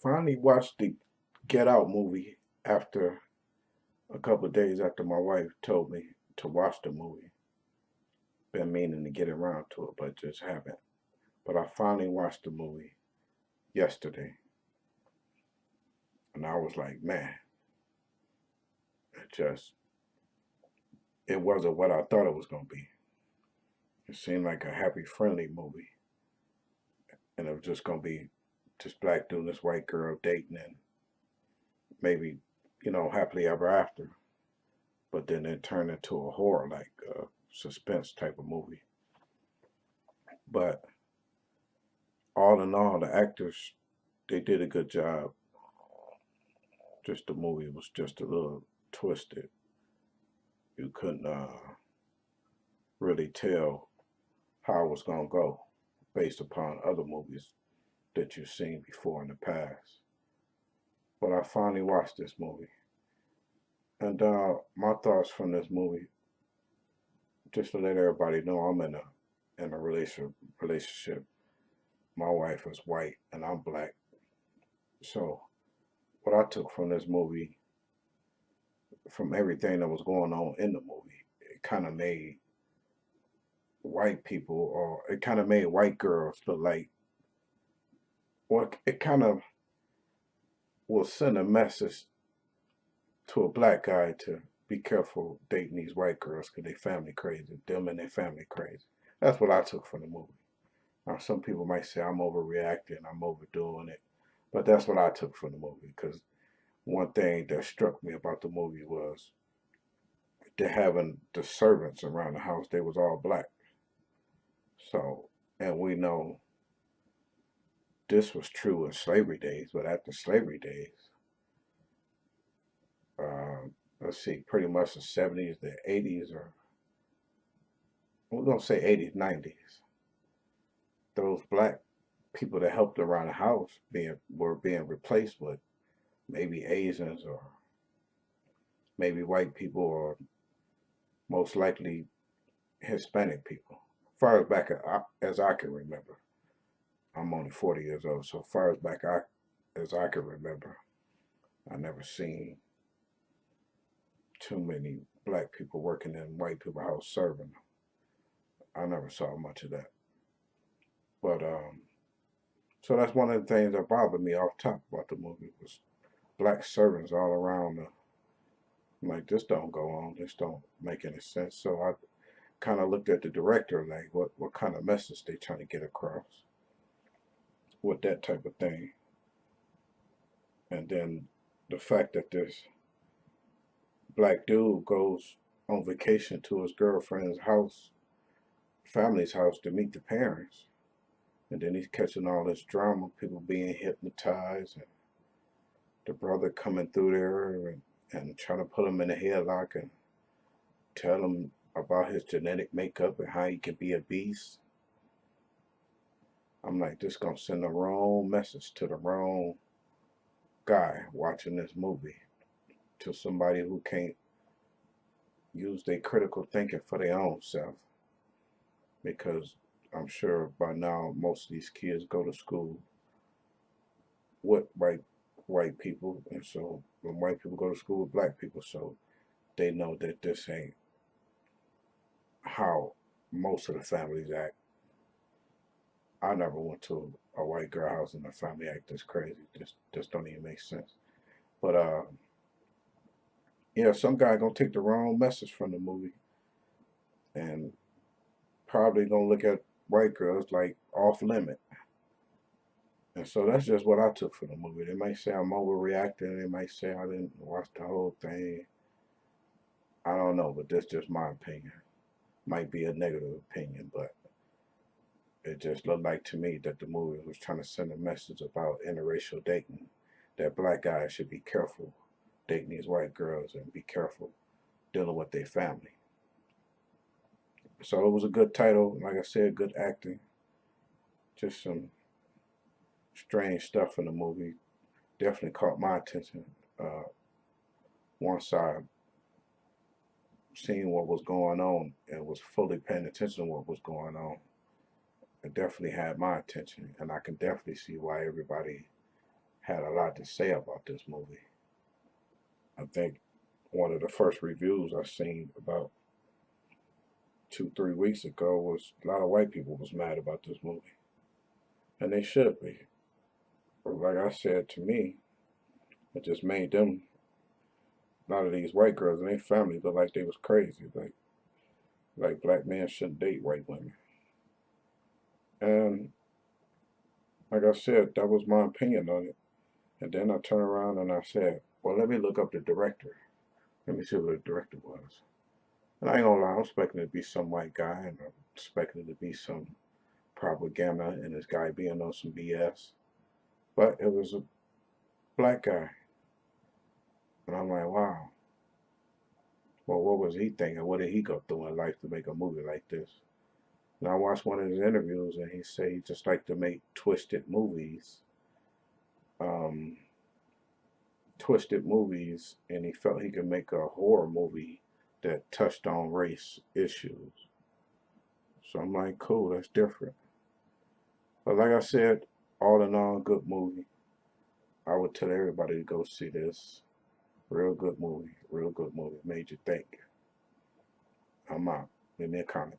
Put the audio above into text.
Finally watched the Get Out movie after a couple of days after my wife told me to watch the movie. Been meaning to get around to it, but just haven't. But I finally watched the movie yesterday, and I was like, man, it just it wasn't what I thought it was gonna be. It seemed like a happy, friendly movie, and it was just gonna be just black dude and this white girl dating and maybe, happily ever after. But then it turned into a horror, like suspense type of movie. But all in all, the actors they did a good job. Just the movie was just a little twisted. You couldn't really tell how it was gonna go based upon other movies that you've seen before in the past. But I finally watched this movie, and my thoughts from this movie, just to let everybody know, I'm in a relationship. My wife is white and I'm black, so what I took from this movie, from everything that was going on in the movie, it kind of made white people, or it kind of made white girls look like, well, it kind of will send a message to a black guy to be careful dating these white girls because they family crazy, them and their family crazy. That's what I took from the movie. Now, some people might say I'm overreacting, I'm overdoing it, but that's what I took from the movie because one thing that struck me about the movie was they having the servants around the house, they was all black. So, and we know this was true in slavery days, but after slavery days, let's see, pretty much the 70s, the 80s, or we're gonna say 80s, 90s, those black people that helped around the house were being replaced with maybe Asians or maybe white people or most likely Hispanic people. Far as back as I can remember, I'm only 40 years old, so far as I can remember, I never seen too many black people working in white people house serving. I never saw much of that. But so that's one of the things that bothered me off top about the movie was black servants all around. I'm like, this don't go on. This don't make any sense. So I kind of looked at the director, like, what kind of message they trying to get across with that type of thing. And then the fact that this black dude goes on vacation to his girlfriend's house, family's house, to meet the parents. And then he's catching all this drama, people being hypnotized, and the brother coming through there and trying to put him in a headlock and tell him about his genetic makeup and how he can be a beast. I'm like, this gonna send the wrong message to the wrong guy watching this movie, to somebody who can't use their critical thinking for their own self. Because I'm sure by now most of these kids go to school with white people, and so when white people go to school with black people, so they know that this ain't how most of the families act. I never went to a white girl house and the family act this crazy. Just don't even make sense. But yeah, some guy gonna take the wrong message from the movie and probably gonna look at white girls like off limit. And so that's just what I took from the movie. They might say I'm overreacting. They might say I didn't watch the whole thing. I don't know, but that's just my opinion. Might be a negative opinion, but it just looked like to me that the movie was trying to send a message about interracial dating, that black guys should be careful dating these white girls and be careful dealing with their family. So it was a good title, like I said, good acting, just some strange stuff in the movie. Definitely caught my attention. Uh, Once I seen what was going on and was fully paying attention to what was going on, it definitely had my attention, and I can definitely see why everybody had a lot to say about this movie. I think one of the first reviews I seen about 2, 3 weeks ago was a lot of white people was mad about this movie, and they should be. But like I said, to me, it just made them, a lot of these white girls and their families look like they was crazy. Like black men shouldn't date white women. And like I said, that was my opinion on it. And then I turned around and I said, well, let me look up the director. Let me see who the director was. And I ain't gonna lie, I'm expecting it to be some white guy, and I'm expecting it to be some propaganda and this guy being on some BS. But it was a black guy. And I'm like, wow. Well, what was he thinking? What did he go through in life to make a movie like this? And I watched one of his interviews, and he said he just liked to make um, twisted movies, and he felt he could make a horror movie that touched on race issues. So I'm like, cool, that's different. But like I said, all in all, good movie. I would tell everybody to go see this. Real good movie. Real good movie. Made you think. I'm out. Leave me a comment.